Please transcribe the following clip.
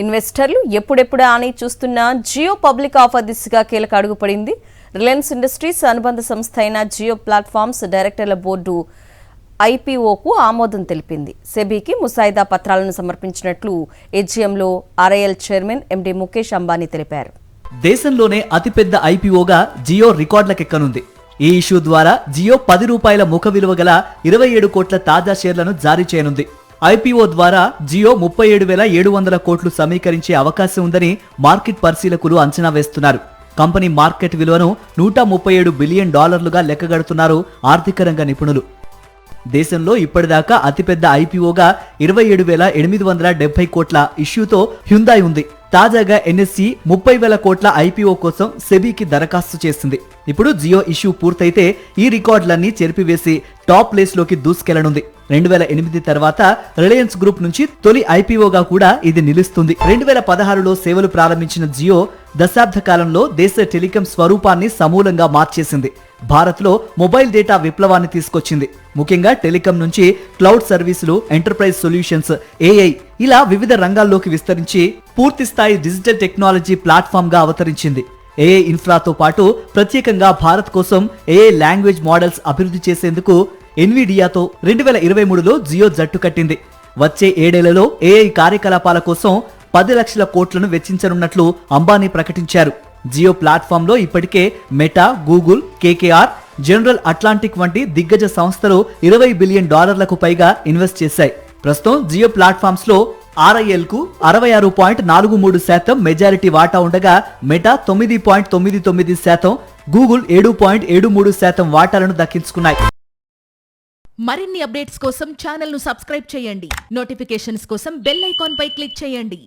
ఇన్వెస్టర్లు ఎప్పుడెప్పుడా అని చూస్తున్న జియో పబ్లిక్ ఆఫర్ దిశగా కీలక అడుగుపడింది. రిలయన్స్ ఇండస్ట్రీస్ అనుబంధ సంస్థ అయిన జియో ప్లాట్ఫామ్స్ డైరెక్టర్ల బోర్డు ఐపీఓకు ఆమోదం తెలిపింది. సెబీకి ముసాయిదా పత్రాలను సమర్పించినట్లు ఏజీఎంలో RIL chairman MD Mukesh Ambani తెలిపారు. దేశంలోనే అతిపెద్ద ఐపీఓగా జియో రికార్డులకెక్కనుంది. ఈ ఇష్యూ ద్వారా జియో ₹10 ముఖ విలువ గల 27 కోట్ల తాజా షేర్లను జారీ చేయనుంది. ఐపీఓ ద్వారా జియో 37,700 కోట్లు సమీకరించే అవకాశం ఉందని మార్కెట్ పరిశీలకులు అంచనా వేస్తున్నారు. కంపెనీ మార్కెట్ విలువను $137 బిలియన్ లెక్కగడుతున్నారు ఆర్థిక రంగ నిపుణులు. దేశంలో ఇప్పటిదాకా అతిపెద్ద ఐపీఓగా 27,870 కోట్ల ఇష్యూతో హ్యుందాయ్ ఉంది. తాజాగా ఎన్ఎస్ఈ 30,000 కోట్ల ఐపీఓ కోసం సెబీకి దరఖాస్తు చేసింది. ఇప్పుడు జియో ఇష్యూ పూర్తయితే ఈ రికార్డులన్నీ చెరిపివేసి టాప్ ప్లేస్ లోకి దూసుకెళ్లనుంది. 2008 తర్వాత రిలయన్స్ గ్రూప్ నుంచి తొలి ఐపీఓగా కూడా ఇది నిలుస్తుంది. 2016లో సేవలు ప్రారంభించిన జియో దశాబ్ద కాలంలో దేశ టెలికాం స్వరూపాన్ని సమూలంగా మార్చేసింది. భారత్లో మొబైల్ డేటా విప్లవాన్ని తీసుకొచ్చింది. ముఖ్యంగా టెలికాం నుంచి క్లౌడ్ సర్వీసులు, ఎంటర్ప్రైజ్ సొల్యూషన్స్, ఏఐ ఇలా వివిధ రంగాల్లోకి విస్తరించి పూర్తిస్థాయి డిజిటల్ టెక్నాలజీ ప్లాట్ఫామ్ గా అవతరించింది. ఏఐ ఇన్ఫ్రాతో పాటు ప్రత్యేకంగా భారత్ కోసం ఏఐ లాంగ్వేజ్ మోడల్స్ అభివృద్ధి చేసేందుకు ఎన్విడియాతో 2023లో జియో జట్టు కట్టింది. వచ్చే 7 ఏళ్లలో ఏఐ కార్యకలాపాల కోసం 10 లక్షల కోట్లను వెచ్చించనున్నట్లు అంబానీ ప్రకటించారు. జియో ప్లాట్ఫామ్ లో ఇప్పటికే meta, Google, KKR, general Atlantic వంటి దిగ్గజ సంస్థలు $20 బిలియన్ పైగా ఇన్వెస్ట్ చేశాయి. ప్రస్తుతం జియో ప్లాట్ఫామ్స్ లో ఆర్ఐఎల్ కు 66.43% మెజారిటీ వాటా ఉండగా మెటా 9.99%, గూగుల్ 7.73% వాటాలను దక్కించుకున్నాయి. మరిన్ని అప్డేట్స్ కోసం ఛానల్ ను సబ్స్క్రైబ్ చేయండి. నోటిఫికేషన్స్ కోసం బెల్ ఐకాన్ పై క్లిక్ చేయండి.